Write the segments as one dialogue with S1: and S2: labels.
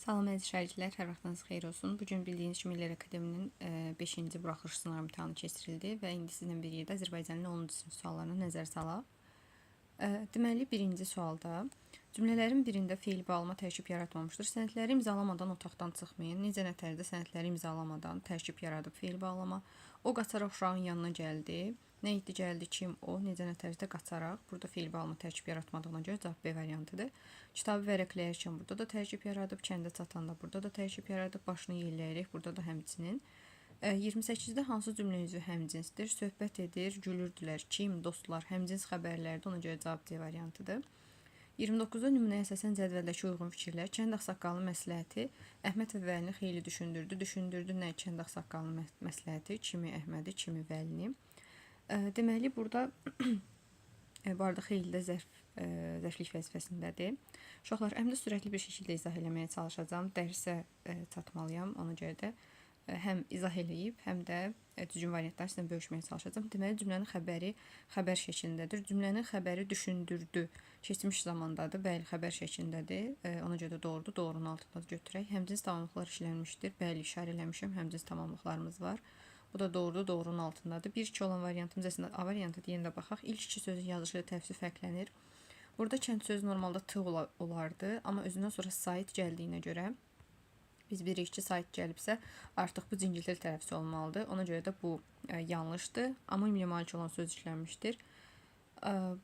S1: Salam əziz şagirdlər, hər vaxtınız xeyir olsun. Bugün bildiyiniz kimi İllər Akademinin 5-ci buraxılış sınav imtahanı keçirildi və indi sizinlə bir yerdə Azərbaycanın 10-cu sinif suallarına nəzər salaq. Deməli, birinci sualda cümlələrin birində feil bağlama tərkib yaratmamışdır. Sənədləri imzalamadan otaqdan çıxmayın. Necə nətərdə sənədləri imzalamadan tərkib yaradıb feil bağlama. O qaçaraq uşağın yanına gəldi. Nə etdi, gəldi, kim, o, necə nətərdə qaçaraq. Burada feil bağlama tərkib yaratmadığına görə cavab B variantıdır. Kitabı vərəqləyərkən burada da tərkib yaradıb, kəndə çatanda burada da tərkib yaradıb, başını yelləyərək burada da həmçinin. 28-də hansı cümlə üzvü həmcinsdir? Söhbət edir, gülürdülər, kim, dostlar, həmcins xəbərlərdir, ona görə cavab C variantıdır. 29-da nümunəyə əsasən cədvəldəki uyğun fikirlər. Kənd ağsaqqalının məsləhəti Əhməd və Vəlini xeyli düşündürdü. Düşündürdü nə? Kənd ağsaqqalının məsləhəti, kimi Əhmədi, kimi Vəlini. Deməli, burada bu arada xeyli də zərflik vəzifəsindədir. Uşaqlar, həm də sürətli bir şəkildə izah eləməyə çalışacağam. Dərsə çatmalıyam, ona görə də həm izah eləyib, həm də düzgün variantlar sizlə bölüşməyə çalışacağam. Deməli, cümlənin xəbəri xəbər şəklindədir. Cümlənin xəbəri düşündürdü, keçmiş zamandadır, bəli, xəbər şəklindədir. Ona görə də doğrudur, doğrunun altında götürək. Həmcins tamamlıqlar işlənmişdir, bəli, işarə eləmişəm, həmcins tamamlıqlarımız var. Bu da doğrudur, doğrunun altındadır. 1-2 olan variantımız əslində A variantı deyəndə baxaq. İlk iki sözün yazılışı ilə təfsir fərqlənir. Burada kənd sözü normalda T olardı, amma özündən sonra sait gəldiyinə görə biz bir-iki sait gəlibsə, artıq bu cingiltili tərəfsi olmalıdır. Ona görə də bu yanlışdır. Amonim malik olan söz işlənmişdir.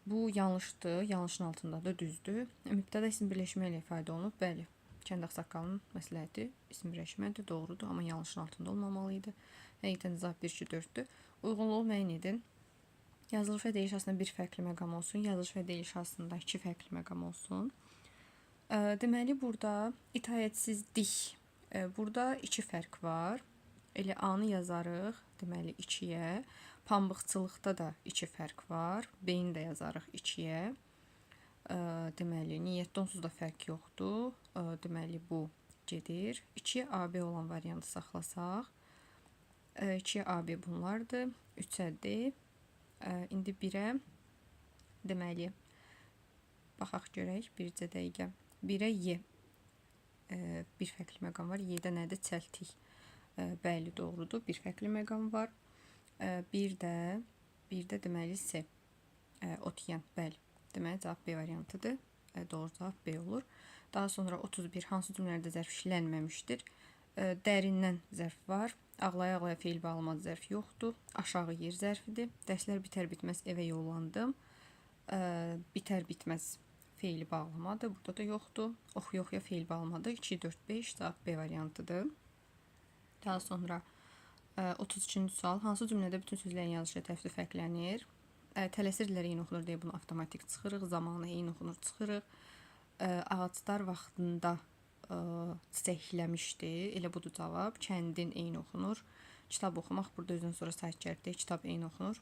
S1: Bu yanlışdır, yanlışın altındadır, düzdür. Mübtəda isim birləşmə ilə ifadə olunub, bəli. Kənd ağsaqqalının məsləhəti isim birləşmədir, doğrudur, amma yanlışın altında olmamalıydı. Həqiqətən cavab 1-2-4-dür. Uyğunluğu müəyyən edin. Yazılış və deyiş aslında bir fərqli məqam olsun, yazılış və deyiş aslında iki fərqli məqam olsun. Deməli, burada itaətsizlik. Burada iki fərq var. Elə A-nı yazarıq, deməli 2-yə. Pambıqçılıqda da iki fərq var. B-ni də yazarıq 2-yə. Deməli, niyyətdə onsuz da fərq yoxdur. Deməli, bu gedir. 2-yə AB olan variantı saxlasaq. 2-yə AB bunlardır. 3-ə D. İndi 1-ə deməli, baxaq görək, bircə dəqiqə. 1-ə Y. Bir fərqli məqam var. Y-də nədir? Çəltik. Bəli, doğrudur. Bir fərqli məqam var. Bir də deməli C. Otiyan, bəli. Deməli, cavab B variantıdır. Doğru cavab B olur. Daha sonra 31. Hansı cümlələrdə zərf işlənməmişdir? Dərindən zərf var. Ağlaya-ağlaya feil bağlamadı zərf yoxdur. Aşağı yer zərfidir. Dərslər bitər-bitməz evə yollandım. Bitər-bitməz feili bağlamadır. Burada da yoxdur. Oxuya-oxuya feil bağlamadır. 2, 4, 5 cavab B variantıdır. Daha sonra 33-cü sual. Hansı cümlədə bütün sözlərin yazılışı təfsir fərqlənir? Tələsirlər eyni oxunur deyə bunu avtomatik çıxırıq. Zamanı eyni oxunur çıxırıq. Ağaclar vaxtında çiçəkləmişdi. Elə budur cavab. Kəndin eyni oxunur. Kitab oxumaq burada özdən sonra sait gəlib kitab eyni oxunur.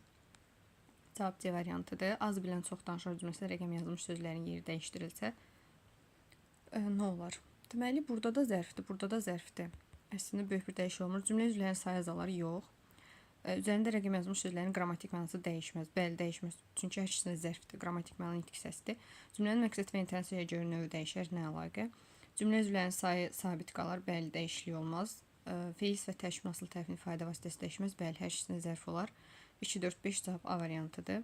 S1: Cavab C variantıdır. Az bilən çox danışar cümləsində rəqəm yazılmış sözlərin yeri dəyişdirilsə nə olar? Deməli, burada da zərfdir, burada da zərfdir. Əslində böyük bir dəyişik olmur. Cümlə üzvlərinin sayı azaları yox. Üzərində rəqəm yazılmış sözlərin qrammatik mənası dəyişməz. Bəli, dəyişməz. Çünki hər ikisində zərfdir. Qrammatik məna nitq səsdir. Cümlənin məqsəd və intensiya görə növü dəyişər, nə əlaqə? Cümlə üzvlərinin sayı sabit qalar, bəli, dəyişiklik olmaz. Feil və təşkil asıl tərəfin ifadə vasitəsi dəyişməz, bəli, hər ikisində zərf olar. 2, 4, 5 cavab A variantıdır.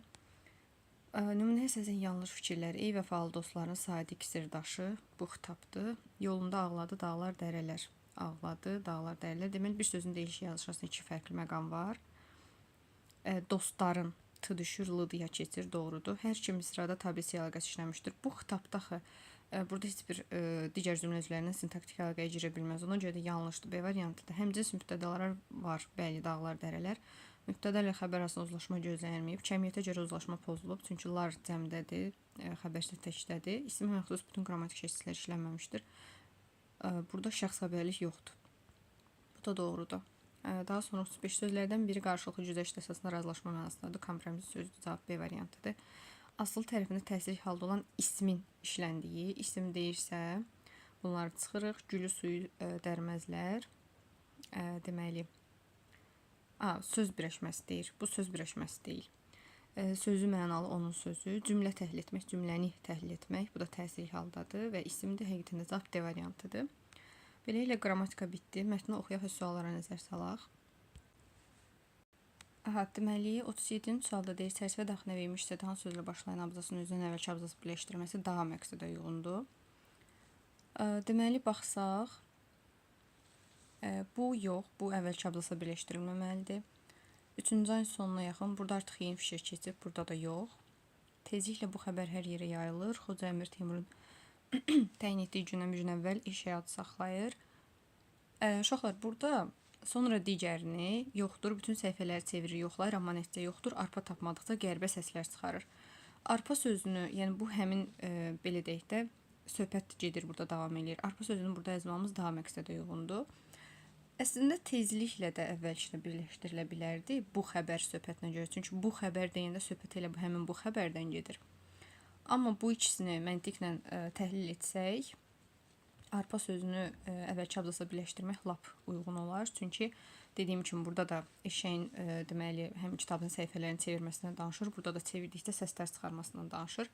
S1: Nümunəyə əsasən yanlış fikirlər. Ey vəfalı dostların sadiq sirdaşı, bu xitabdır. Yolunda ağladı dağlar, dərələr. Ağladı, dağlar, dərələr. Deməli, bir sözün deyilişi yazılışında iki fərqli məqam var. Dostların T düşür, L-dıya keçir, doğrudur. Hər iki misrada tabisi əlaqəsi işləmişdir. Bu xitabda burada heç bir digər cümlə üzvlərindən sintaktik əlaqəyə girə bilməz. Ona görə də yanlışdır. B variantıdır. Həmcins mübtədalar var, bəli, dağlar, dərələr. Mübtəda ilə xəbər arasında uzlaşma gözlənilməyib. Cəmiyyətə görə uzlaşma pozulub. Çünki lar cəmdədir, xəbərsə təkdədir. İsim məxsus bütün qrammatik şəkillər işlənməmişdir. Burada şəxs xəbərlik yoxdur. Bu da doğrudur. Daha sonra 35 sözlərdən biri qarşılıqlı güzəşt əsasında razılaşma mənasındadır. Kompromis sözdür. Cavab B variantıdır. Asıl tərəfində təsir halda olan ismin işləndiyi, isim deyirsə, bunları çıxırıq. Gülü suyu dərməzlər. Deməli, söz birləşməsi deyir. Bu söz birləşməsi deyil. Sözü mənalı onun sözü. Cümlə təhlil etmək, cümləni təhlil etmək. Bu da təsir haldadır və isimdir. Həqiqətən də cavab D variantıdır. Beləliklə qrammatika bitdi. Mətni oxuyaq və suallara nəzər salaq. Deməli, 37-ci sualda deyir, çərçivə daxilində verilmiş hissədə hansı sözlə başlayan abzasının özünün əvvəlki abzası birləşdirməsi daha məqsədə uyğundur. Deməli, baxsaq, bu yox, bu əvvəlki abzasa birləşdirilməməlidir. 3-cü ayın sonuna yaxın, burada artıq yeni fişir keçib, burada da yox. Tezliklə bu xəbər hər yerə yayılır. Xoca Əmir Teymurun təyin etdiyi gündən bir gün əvvəl iş həyatı saxlayır. Uşaqlar, burada sonra digərini yoxdur, bütün səhifələri çevirir, yoxlayır, amma nəticə yoxdur. Arpa tapmadıqca qəribə səslər çıxarır. Arpa sözünü, yəni bu həmin belə deyək də, söhbət gedir, burada davam edir. Arpa sözünü burada yazmamız daha məqsədə uyğundur. Əslində tezliklə də əvvəlkilə birləşdirilə bilərdi bu xəbər söhbətinə görə. Çünki bu xəbər deyəndə söhbət elə həmin bu xəbərdən gedir. Amma bu ikisini məntiqlə təhlil etsək, arpa sözünü əvvəlki abzasa birləşdirmək lap uyğun olar. Çünki dediyim kimi burada da eşəyin deməli həm kitabın səhifələrini çevirməsindən danışır, burada da çevirdikdə səslər çıxarmasından danışır.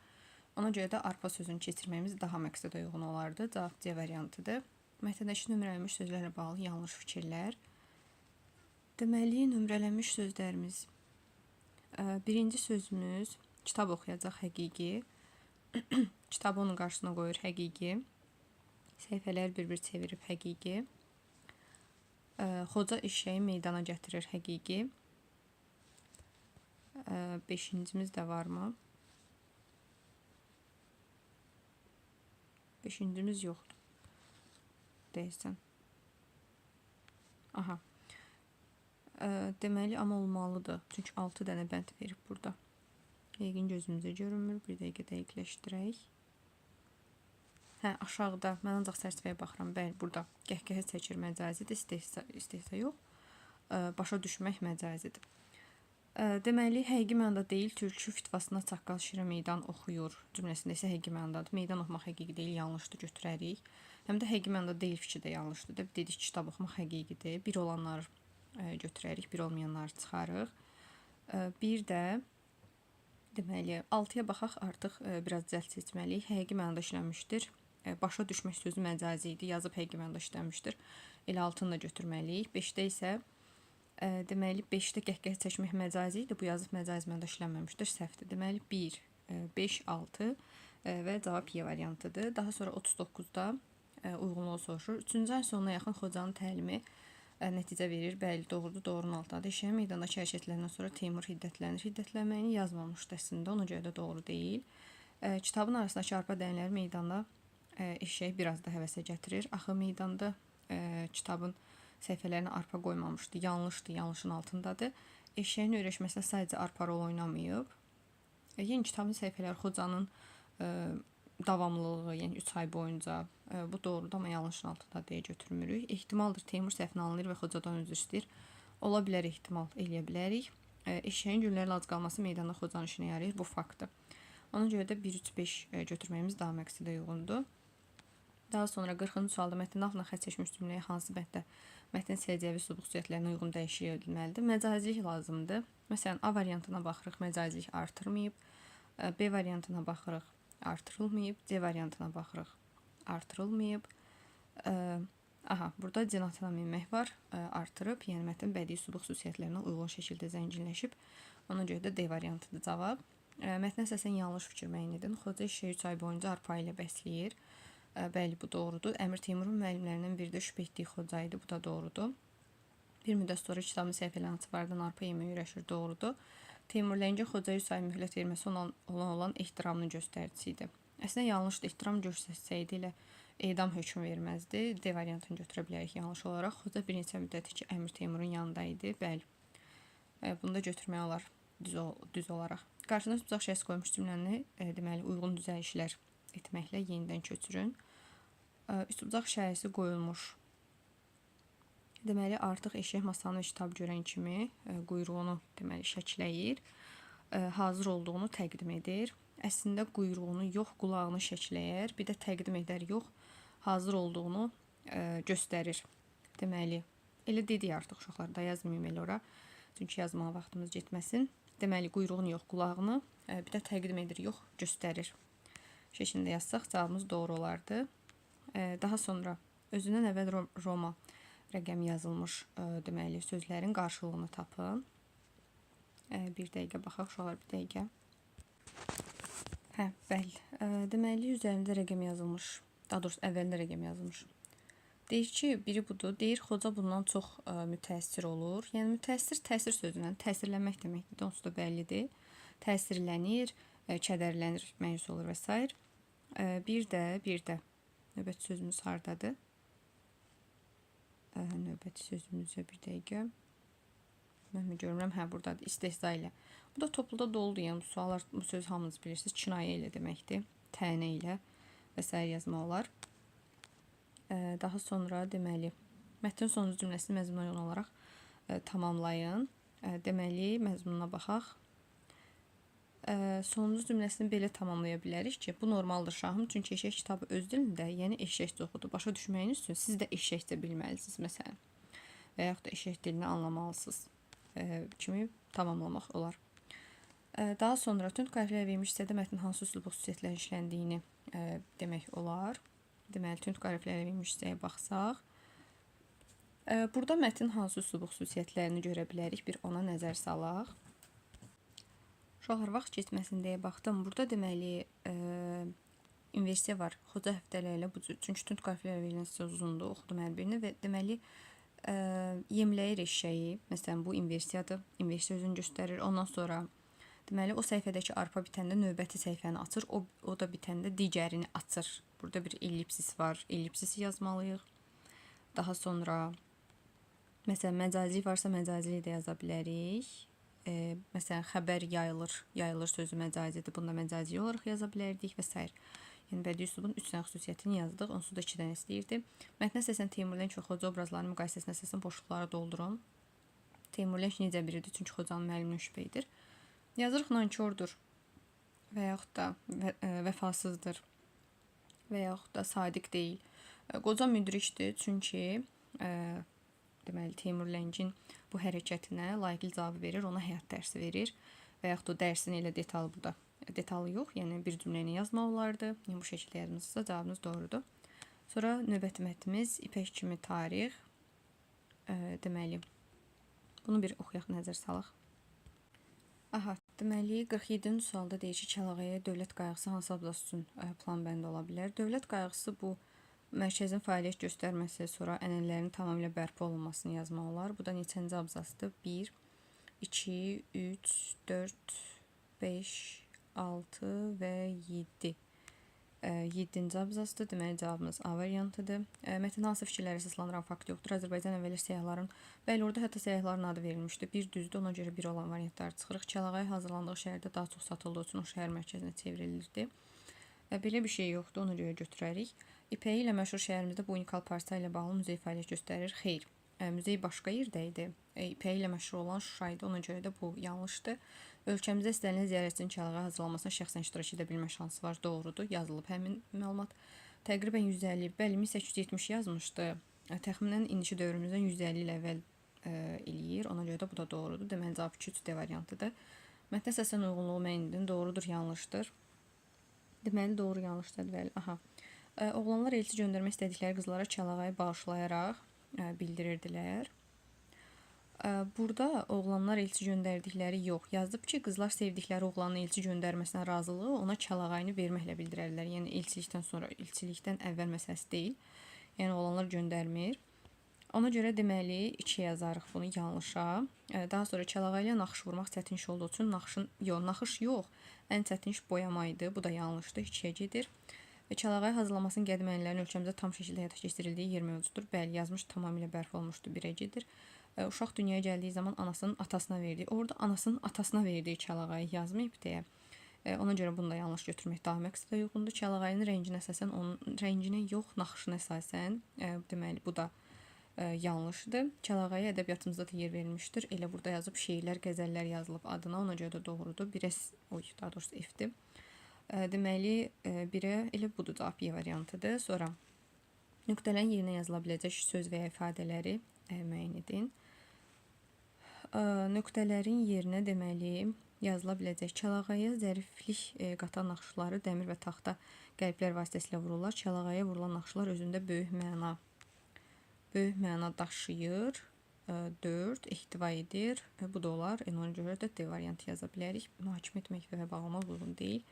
S1: Ona görə də arpa sözünü keçirməyimiz daha məqsədə uyğun olardı. Cavab C variantıdır. Mətndəki nömrələnmiş sözlərlə bağlı yanlış fikirlər. Deməli, nömrələnmiş sözlərimiz. Birinci sözümüz kitab oxuyacaq həqiqi. Kitabı onun qarşısına qoyur həqiqi. Səhifələr bir-bir çevirib həqiqi. Xoca eşəyi meydana gətirir həqiqi. Beşincimiz də varmı? Beşincimiz yoxdur. Deyirsən. Aha. Deməli, amma olmalıdır. Çünki 6 dənə bənd verib burada. Yəqin gözümüzə görünmür. Bir dəqiqə dəqiqləşdirək. Aşağıda. Mən ancaq çərçivəyə baxıram. Bəli, burada qəhqəhə çəkir məcazidir. İstehza yox. Başa düşmək məcazidir. Deməli, həqiqi mənada deyil, türkü fitvasına çaqqal şirə meydan oxuyur cümləsində isə həqiqi mənadadır. Meydan oxumaq həqiqi deyil, yanlışdır, götürərik. Həm də həqiqi mənada deyil fikri də yanlışdır. Dedik ki, kitab oxumaq həqiqidir. Bir olanları götürərik, bir olmayanları çıxarıq. Bir də deməli, 6-ya baxaq, artıq biraz cəld seçməliyik. Həqiqi mənada işlənmişdir. Başa düşmək sözü məcazi idi, yazıb həqiqi mənada işlənmişdir. Elə 6-nı da götürməliyik. 5-də isə deməli 5-də qəhqəhə çəkmək məcazi idi. Bu yazıb məcazi mənada işlənməmişdir, səhvdir. Deməli 1, 5, 6 və cavab Y variantıdır. Daha sonra 39-da uyğunluğu soruşur. 3-cü ayın sonuna yaxın Xocanın təlimi nəticə verir. Bəli, doğrudur, doğrunun altındadır. Eşəyin meydandakı hərəkətlərindən sonra Teymur hiddətlənir. Hiddətlənməyini yazmamışdı əslində, ona görə də doğru deyil. Kitabın arasındakı arpa dənələri meydanda eşəyi biraz da həvəsə gətirir. Axı meydanda kitabın səhifələrinə arpa qoymamışdı. Yanlışdır, yanlışın altındadır. Eşəyin öyrəşməsində sadəcə arpa rol oynamayıb. Yeni kitabın səhifələri Xocanın davamlılığı, yəni 3 ay boyunca bu doğrudur, amma yanlışın altında deyə götürmürük. Ehtimaldır Teymur səhvini anlayır və Xocadan üzr istəyir. Ola bilər, ehtimal eləyə bilərik. Eşəyin günlərlə ac qalması meydanda Xocanın işinə yarayır, bu faktdır. Ona görə də 1-3-5 götürməyimiz daha məqsədə uyğundur. Daha sonra 40-cı sualda mətnin altına xətt çəkmiş cümləyə hansı bənddə mətnin səciyyəvi sübut xüsusiyyətlərinə uyğun dəyişiklik edilməlidir? Məcazilik lazımdır. Məsələn, A variantına baxırıq, məcazilik artırmayıb. B variantına baxırıq, artırılmayıb. C variantına baxırıq, artırılmayıb. Burada cinatınaminmək var, artırıb. Yəni mətn bədii sübut xüsusiyyətlərinə uyğun şəkildə zənginləşib. Ona görə də D variantıdır cavab. Mətnə əsasən yanlış fikir müəyyən edin. Xoca eşəyi 3 ay boyunca arpa ilə bəsləyir. Bəli, bu doğrudur. Əmir Teymurun müəllimlərindən biri də şübhə etdiyi Xoca idi. Bu da doğrudur. Bir müddət sonra kitabın səhifələrini açıqlardan arpa yeməyə öyrəşir. Doğrudur. Teymur Ləngə Xocaya 3 ay mühlət verməsi olan ehtiramının göstəricisi idi. Əslində yanlışdır. Ehtiram göstərsəydi ilə edam hökm verməzdi. D variantını götürə bilərik yanlış olaraq. Xoca bir neçə müddət ki, Əmir Teymurun yanında idi. Bəli. Bunu da götürmək olar düz olaraq. Qarşınıza tutacaq şəxs qoymuş cümləni deməli uyğun düzəlişlər etməklə yenidən köçürün. Üstbucaq şəhəsi qoyulmuş. Deməli, artıq eşək masanı və kitab görən kimi quyruğunu deməli şəkləyir. Hazır olduğunu təqdim edir. Əslində quyruğunu yox, qulağını şəkləyər. Bir də təqdim edər yox, hazır olduğunu göstərir. Deməli, elə dedik artıq uşaqlar da yazmayayım elə ora. Çünki yazmağa vaxtımız getməsin. Deməli, quyruğunu yox, qulağını, bir də təqdim edir yox, göstərir. Şəklində yazsaq cavabımız doğru olardı. Daha sonra Özündən əvvəl Roma rəqəm yazılmış deməli sözlərin qarşılığını tapın. Bir dəqiqə baxaq, uşaqlar, bir dəqiqə. Bəli. Deməli üzərində rəqəm yazılmış, daha doğrusu əvvəldə rəqəm yazılmış. Deyir ki, biri budur. Deyir, Xoca bundan çox mütəəssir olur. Yəni mütəəssir təsir sözündən təsirlənmək deməkdir. Onsuz da bəllidir. Təsirlənir, kədərlənir, məyus olur və s. Bir də növbəti sözümüz hardadır? Növbəti sözümüzə bir dəqiqə. Mən görürəm, buradadır. İstehza ilə. Bu da topluda doludur. Yəni bu suallar, bu söz hamınız bilirsiniz, kinayə ilə deməkdir. Tənə ilə və s. yazmaq olar. Daha sonra deməli mətnin sonuncu cümləsini məzmuna uyğun olaraq tamamlayın. Deməli məzmununa baxaq. Sonuncu cümləsini belə tamamlaya bilərik ki, bu normaldır şahım, çünki eşək kitabı öz dilində, yəni eşəkcə oxudu. Başa düşməyiniz üçün siz də eşəkcə bilməlisiniz məsələn. Və yaxud da eşək dilini anlamalısınız kimi tamamlamaq olar. Daha sonra tünd hərflərlə verilmiş hissədə mətnin hansı üslub xüsusiyyətləri işləndiyini demək olar. Deməli, tünd hərflərlə verilmiş hissəyə baxsaq, burada mətnin hansı üslub xüsusiyyətlərini görə bilərik, bir ona nəzər salaq. Uşaqlar, vaxt keçməsin deyə baxdım. Burada deməli inversiya var. Xoca həftələrlə bu cür. Çünki tünd hərflərlə verilən hissə uzundur. Oxudum hər birini və deməli yemləyir eşəyi. Məsələn, bu inversiyadır. İnversiya özünü göstərir. Ondan sonra deməli o səhifədəki arpa bitəndə növbəti səhifəni açır. O da bitəndə digərini açır. Burada bir ellipsis var. Ellipsisi yazmalıyıq. Daha sonra məsələn məcazi varsa məcazi də yaza bilərik. Məsələn, xəbər yayılır. Yayılır sözü məcazidir. Bunda məcazi olaraq yaza bilərdik və s. Yəni bədii üslubun 3 dənə xüsusiyyətini yazdıq. Onsuz da 2 dənə istəyirdi. Mətnə əsasən Teymurlenk və Xoca obrazlarının müqayisəsinə əsasən boşluqları doldurun. Teymurlenk necə biridir? Çünki Xocanın müəllimi şübhədir. Yazırıq nankordur və yaxud da vəfasızdır və yaxud da sadiq deyil. Qoca müdrikdir, çünki deməli Teymurlenkin bu hərəkətinə layiqli cavabı verir, ona həyat dərsi verir və yaxud da dərsini elə detallı burada. Detalı yox, yəni bir cümləni yazmaq olardı. Yəni bu şəkildə yazmısınızsa cavabınız doğrudur. Sonra növbəti mətnimiz İpək kimi tarix. Deməli, bunu bir oxuyaq, nəzər salaq. Deməli 47-ci sualda deyir ki, Kəlağaya dövlət qayğısı hansı abzas üçün plan bəndi ola bilər? Dövlət qayğısı bu mərkəzin fəaliyyət göstərməsi, sonra ənənələrin tamamilə bərpa olunmasını yazmaq olar. Bu da neçənci abzasdır? 1, 2, 3, 4, 5, 6 və 7. 7-ci abzasdır. Deməli cavabımız A variantıdır. Mətndə hansı fikirlərə əsaslandıran fakt yoxdur? Azərbaycan əvvəli səyyahların, bəli, orada hətta səyyahların adı verilmişdi. Bir düzdür, ona görə bir olan variantları çıxırıq. Kəlağaya hazırlandığı şəhərdə daha çox satıldığı üçün o şəhər mərkəzinə çevrilirdi. Belə bir şey yoxdur, ona görə götürərik. İpəyi ilə məşhur şəhərimizdə bu unikal parça ilə bağlı muzey fəaliyyət göstərir. Xeyr, muzey başqa yerdə idi. İpəyi ilə məşhur olan Şuşa idi, ona görə də bu yanlışdır. Ölkəmizdə istənilən ziyarətçinin Kəlağaya hazırlanmasına şəxsən iştirak edə bilmə şansı var. Doğrudur, yazılıb həmin məlumat. Təqribən 150, bəli, 1870 yazmışdı. Təxminən indiki dövrümüzdən 150 il əvvəl eləyir, ona görə də bu da doğrudur. Deməli cavab 2-3D variantıdır. Mətnə əsasən uyğunluğu müəyyən edin. Doğrudur, yanlışdır. Deməli doğru, yanlışdır, bəli. Oğlanlar elçi göndərmək istədikləri qızlara Kəlağayı bağışlayaraq bildirirdilər. Burada oğlanlar elçi göndərdikləri yox. Yazıb ki, qızlar sevdikləri oğlanın elçi göndərməsinə razılığı ona Kəlağayını verməklə bildirərlər. Yəni elçilikdən sonra, elçilikdən əvvəl məsələsi deyil. Yəni oğlanlar göndərmir. Ona görə deməli 2 yazarıq bunu yanlışa. Daha sonra Kəlağayı ilə naxış vurmaq çətin iş olduğu üçün naxış yox, ən çətin iş boyama idi. Bu da yanlışdır, 2-yə gedir. Kəlağayı hazırlamasının qədim ənənələrin ölkəmizdə tam şəkildə həyata keçirildiyi yer mövcuddur. Bəli, yazmış, tamamilə bərpa olmuşdur, 1-ə gedir. Uşaq dünyaya gəldiyi zaman anasının atasına verdiyi, orada anasının atasına verdiyi Kəlağayı yazmayıb deyə. Ona görə bunu da yanlış götürmək daha məqsədə uyğundur. Kəlağayının rənginə əsasən, onun rənginə yox, naxışına əsasən, deməli bu da yanlışdır. Kəlağayı ədəbiyyatımızda da yer verilmişdir. Elə burada yazıb şeirlər, qəzəllər yazılıb adına, ona görə də doğrudur. Daha doğrusu F-dir. Deməli 1-ə elə budur, cavab Y variantıdır. Sonra nöqtələrin yerinə yazıla biləcək söz və ya ifadələri müəyyən edin. Nöqtələrin yerinə deməli yazıla biləcək. Kəlağaya zəriflik qatan naxışları dəmir və taxta qəlblər vasitəsilə vururlar. Kəlağaya vurulan naxışlar özündə böyük məna böyük məna daşıyır. 4 ehtiva edir. Bu da olar. Ona görə də D variantı yaza bilərik. Mühakimə etmək və bağlamaq uyğun deyil.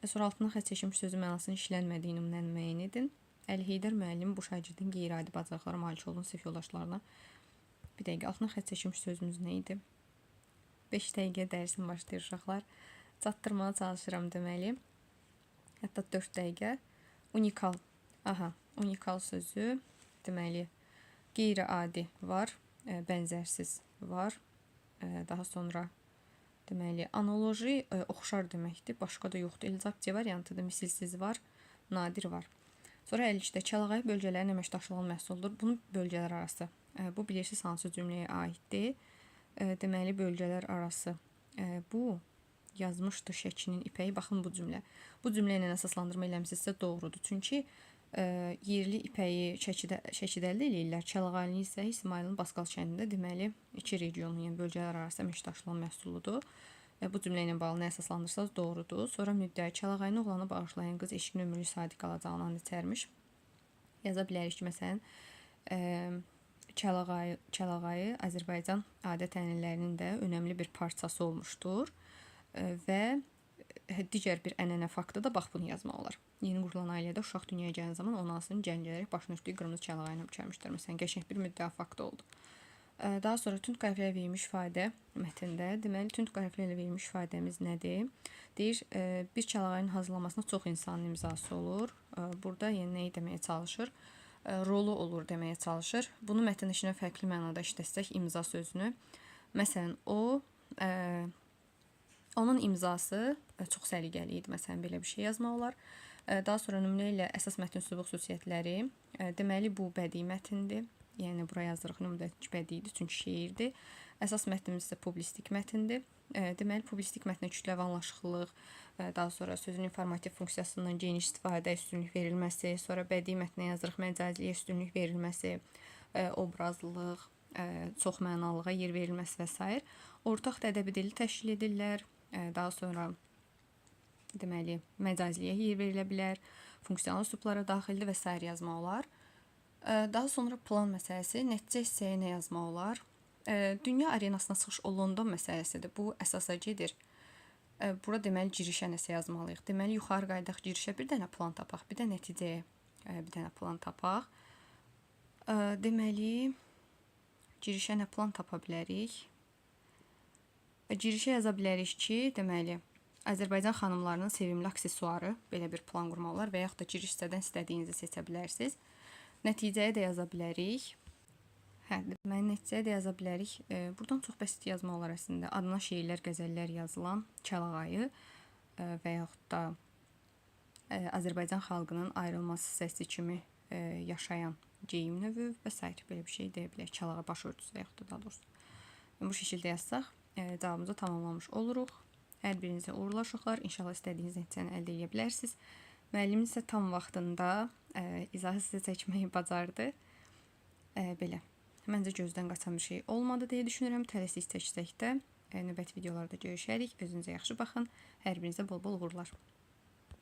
S1: Sonra altına xətt çəkilmiş sözün mənasının işlənmədiyini müəyyən edin. Əli Heydər müəllim bu şagirdin qeyri-adi bacarıqlara malik olduğunu sinif yoldaşlarına. Bir dəqiqə, altına xətt çəkilmiş sözümüz nə idi? 5 dəqiqə dərsim başlayır uşaqlar. Çatdırmağa çalışıram deməli. Hətta 4 dəqiqə. Unikal. Unikal sözü deməli qeyri-adi var, bənzərsiz var. Daha sonra deməli analoji oxşar deməkdir. Başqa da yoxdur. İlzaq C variantıdır. Misilsiz var, nadir var. Sonra 52-də Kəlağayı bölgələrin əməkdaşlığı məhsuldur. Bunun bölgələr arası. Bu bilirsiniz hansı cümləyə aiddir? Deməli bölgələr arası. Bu yazmışdı Şəkinin ipəyi. Baxın bu cümlə. Bu cümlə ilə əsaslandırma eləmisinizsə doğrudur. Çünki yerli ipəyi Şəkidə əldə eləyirlər. Kəlağayını isə İsmayılın Baskal kəndində deməli iki regionun, yəni bölgələr arası əməkdaşlığı məhsuludur. Bu cümlə ilə bağlı nə əsaslandırsanız doğrudur. Sonra müddəi Kəlağayını oğlana bağışlayan qız eşqin ömrü sadiq qalacağını and içərmiş. Yaza bilərik ki, məsələn, Kəlağayı Azərbaycan adət-ənənələrinin də önəmli bir parçası olmuşdur və digər bir ənənə faktı da bax bunu yazmaq olar. Yeni qurulan ailədə uşaq dünyaya gələn zaman anasının gəncələrək başını örtdüyü qırmızı kəlağayına bükərmişlər. Məsələn, qəşəng bir müddəa faktı oldu. Daha sonra tünd qəriblə verilmiş ifadə mətndə. Deməli, tünd qəriblə verilmiş ifadəmiz nədir? Deyir, bir kəlağayın hazırlanmasına çox insanın imzası olur. Burada yəni nəyi deməyə çalışır? Rolu olur deməyə çalışır. Bunu mətn işinə fərqli mənada işlətsək imza sözünü. Məsələn, onun imzası çox səliqəli idi. Məsələn, belə bir şey yazmaq olar. Daha sonra nümunə ilə əsas mətn üslubu xüsusiyyətləri. Deməli, bu bədii mətndir. Yəni, bura yazdırıq nümunədəki bədiidir, çünki şeirdir. Əsas mətnimiz isə publistik mətndir. Deməli, publistik mətnə kütləvi anlaşıqlıq, daha sonra sözün informativ funksiyasından geniş istifadə üstünlük verilməsi, sonra bədii mətnə yazdırıq məcaziliyə üstünlük verilməsi, obrazlılıq, çox mənalığa yer verilməsi və s. Ortaq ədəbi dili təşkil edirlər. Daha sonra deməli, məcaziliyə yer verilə bilər, funksional üslublara daxildir və s. yazmaq olar. Daha sonra plan məsələsi, nəticə hissəyə nə yazmaq olar? Dünya arenasına çıxış o London məsələsidir. Bu əsasa gedir. Bura deməli girişə nəsə yazmalıyıq. Deməli, yuxarı qaydaq girişə bir dənə plan tapaq, bir də nəticəyə bir dənə plan tapaq. Deməli, girişə nə plan tapa bilərik? Girişə yaza bilərik ki, deməli, Azərbaycan xanımlarının sevimli aksesuarı, belə bir plan qurmaq olar və yaxud da giriş hissədən istədiyinizi seçə bilərsiniz. Nəticəyə də yaza bilərik. Deməli, nəticəyə də yaza bilərik. Buradan çox bəsit yazmaq olar əslində. Adına şeirlər, qəzəllər yazılan Kəlağayı və yaxud da Azərbaycan xalqının ayrılmaz hissəsi kimi yaşayan geyim növü və s. belə bir şey deyə bilərik. Kəlağayı başörtüsü və yaxud da daha doğrusu. Bu şəkildə yazsaq, cavabımızı tamamlamış oluruq. Hər birinizə uğurlar uşaqlar. İnşallah istədiyiniz nəticəni əldə edə bilərsiniz. Müəllim isə tam vaxtında izahı sizə çəkməyi bacardı. Belə. Məncə gözdən qaçan bir şey olmadı deyə düşünürəm. Tələsik çəksək də növbəti videolarda görüşərik. Özünüzə yaxşı baxın. Hər birinizə bol-bol uğurlar.